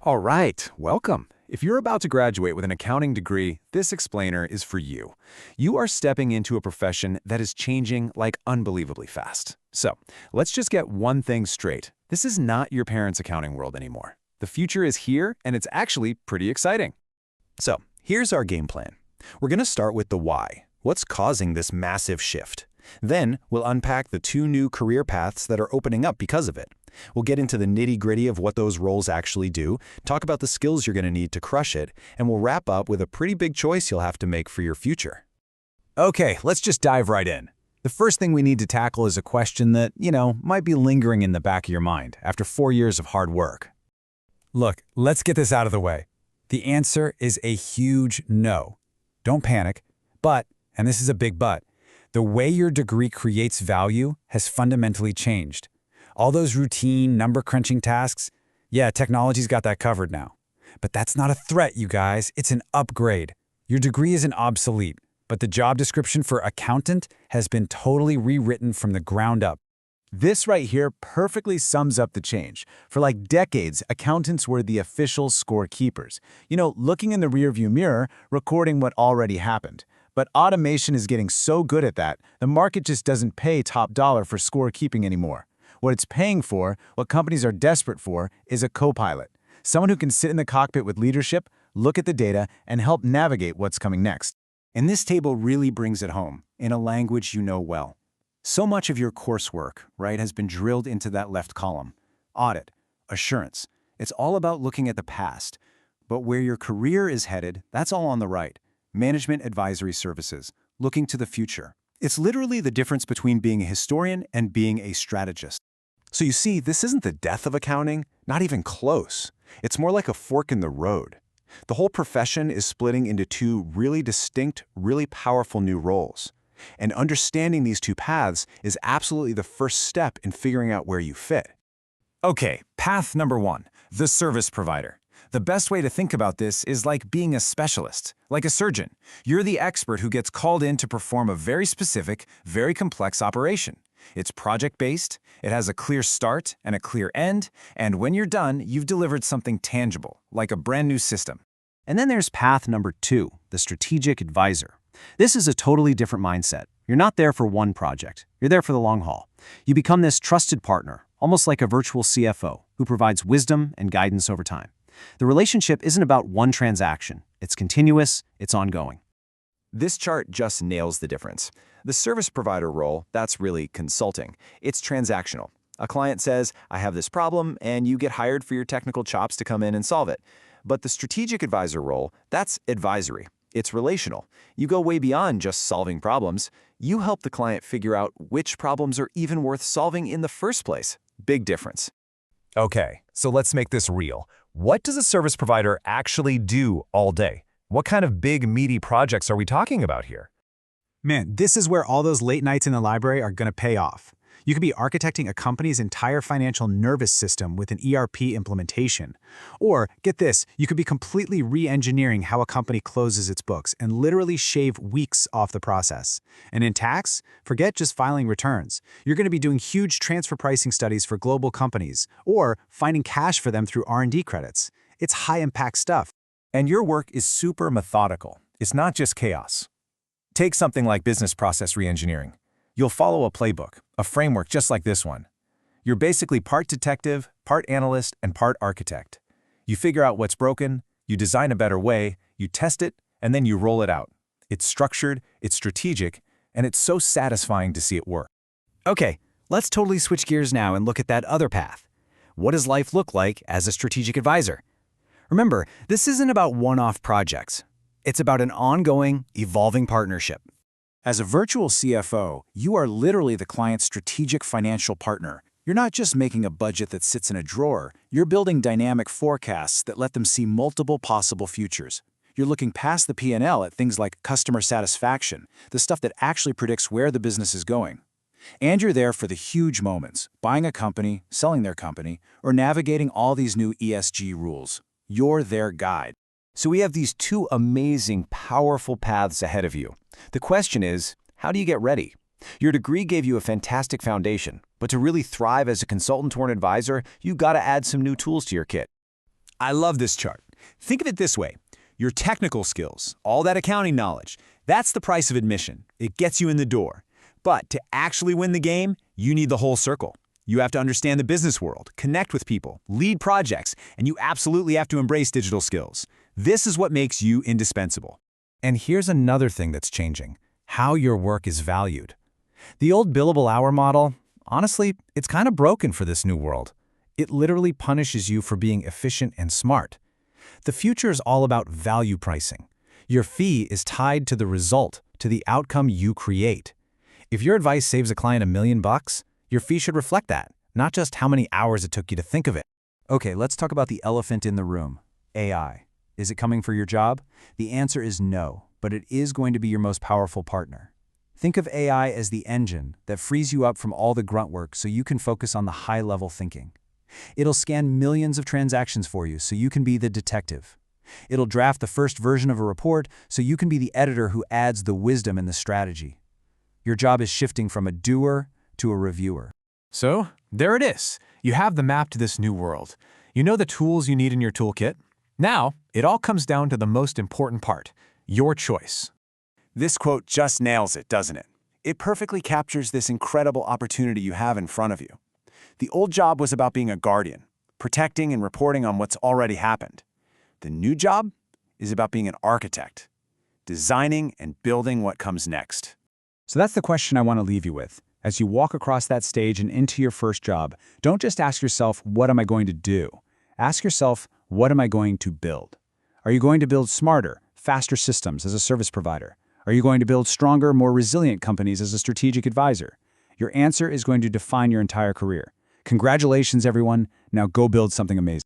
All right, welcome. If you're about to graduate with an accounting degree, this explainer is for you. You are stepping into a profession that is changing like unbelievably fast. So, let's just get one thing straight. This is not your parents' accounting world anymore. The future is here, and it's actually pretty exciting. So, here's our game plan. We're going to start with the why. What's causing this massive shift? Then, we'll unpack the two new career paths that are opening up because of it. We'll get into the nitty-gritty of what those roles actually do, talk about the skills you're going to need to crush it, and we'll wrap up with a pretty big choice you'll have to make for your future. Okay, let's just dive right in. The first thing we need to tackle is a question that, might be lingering in the back of your mind after 4 years of hard work. Look, let's get this out of the way. The answer is a huge no. Don't panic, but, and this is a big but, the way your degree creates value has fundamentally changed. All those routine, number-crunching tasks, yeah, technology's got that covered now. But that's not a threat, you guys. It's an upgrade. Your degree isn't obsolete, but the job description for accountant has been totally rewritten from the ground up. This right here perfectly sums up the change. For like decades, accountants were the official scorekeepers. Looking in the rearview mirror, recording what already happened. But automation is getting so good at that, the market just doesn't pay top dollar for scorekeeping anymore. What it's paying for, what companies are desperate for, is a co-pilot. Someone who can sit in the cockpit with leadership, look at the data, and help navigate what's coming next. And this table really brings it home, in a language you know well. So much of your coursework, right, has been drilled into that left column. Audit, assurance. It's all about looking at the past. But where your career is headed, that's all on the right. Management advisory services, looking to the future. It's literally the difference between being a historian and being a strategist. So you see, this isn't the death of accounting, not even close. It's more like a fork in the road. The whole profession is splitting into two really distinct, really powerful new roles. And understanding these two paths is absolutely the first step in figuring out where you fit. Okay, path number one, the service provider. The best way to think about this is like being a specialist, like a surgeon. You're the expert who gets called in to perform a very specific, very complex operation. It's project-based, it has a clear start and a clear end, and when you're done, you've delivered something tangible, like a brand new system. And then there's path number two, the strategic advisor. This is a totally different mindset. You're not there for one project. You're there for the long haul. You become this trusted partner, almost like a virtual CFO, who provides wisdom and guidance over time. The relationship isn't about one transaction. It's continuous, it's ongoing. This chart just nails the difference. The service provider role, that's really consulting. It's transactional. A client says, I have this problem, and you get hired for your technical chops to come in and solve it. But the strategic advisor role, that's advisory. It's relational. You go way beyond just solving problems. You help the client figure out which problems are even worth solving in the first place. Big difference. Okay, so let's make this real. What does a service provider actually do all day? What kind of big, meaty projects are we talking about here? Man, this is where all those late nights in the library are going to pay off. You could be architecting a company's entire financial nervous system with an ERP implementation. Or, get this, you could be completely re-engineering how a company closes its books and literally shave weeks off the process. And in tax, forget just filing returns. You're going to be doing huge transfer pricing studies for global companies, or finding cash for them through R&D credits. It's high-impact stuff. And your work is super methodical. It's not just chaos. Take something like business process reengineering. You'll follow a playbook, a framework just like this one. You're basically part detective, part analyst, and part architect. You figure out what's broken, you design a better way, you test it, and then you roll it out. It's structured, it's strategic, and it's so satisfying to see it work. Okay, let's totally switch gears now and look at that other path. What does life look like as a strategic advisor? Remember, this isn't about one-off projects. It's about an ongoing, evolving partnership. As a virtual CFO, you are literally the client's strategic financial partner. You're not just making a budget that sits in a drawer. You're building dynamic forecasts that let them see multiple possible futures. You're looking past the P&L at things like customer satisfaction, the stuff that actually predicts where the business is going. And you're there for the huge moments, buying a company, selling their company, or navigating all these new ESG rules. You're their guide. So we have these two amazing, powerful paths ahead of you. The question is, how do you get ready? Your degree gave you a fantastic foundation, but to really thrive as a consultant or an advisor, you gotta add some new tools to your kit. I love this chart. Think of it this way. Your technical skills, all that accounting knowledge, that's the price of admission. It gets you in the door. But to actually win the game, you need the whole circle. You have to understand the business world, connect with people, lead projects, and you absolutely have to embrace digital skills. This is what makes you indispensable. And here's another thing that's changing: how your work is valued. The old billable hour model, honestly, it's kind of broken for this new world. It literally punishes you for being efficient and smart. The future is all about value pricing. Your fee is tied to the result, to the outcome you create. If your advice saves a client $1 million, your fee should reflect that, not just how many hours it took you to think of it. Okay, let's talk about the elephant in the room: AI. Is it coming for your job? The answer is no, but it is going to be your most powerful partner. Think of AI as the engine that frees you up from all the grunt work so you can focus on the high-level thinking. It'll scan millions of transactions for you so you can be the detective. It'll draft the first version of a report so you can be the editor who adds the wisdom and the strategy. Your job is shifting from a doer to a reviewer. So, there it is. You have the map to this new world. You know the tools you need in your toolkit. Now, it all comes down to the most important part: your choice. This quote just nails it, doesn't it? It perfectly captures this incredible opportunity you have in front of you. The old job was about being a guardian, protecting and reporting on what's already happened. The new job is about being an architect, designing and building what comes next. So that's the question I want to leave you with. As you walk across that stage and into your first job, don't just ask yourself, what am I going to do? Ask yourself, what am I going to build? Are you going to build smarter, faster systems as a service provider? Are you going to build stronger, more resilient companies as a strategic advisor? Your answer is going to define your entire career. Congratulations, everyone. Now go build something amazing.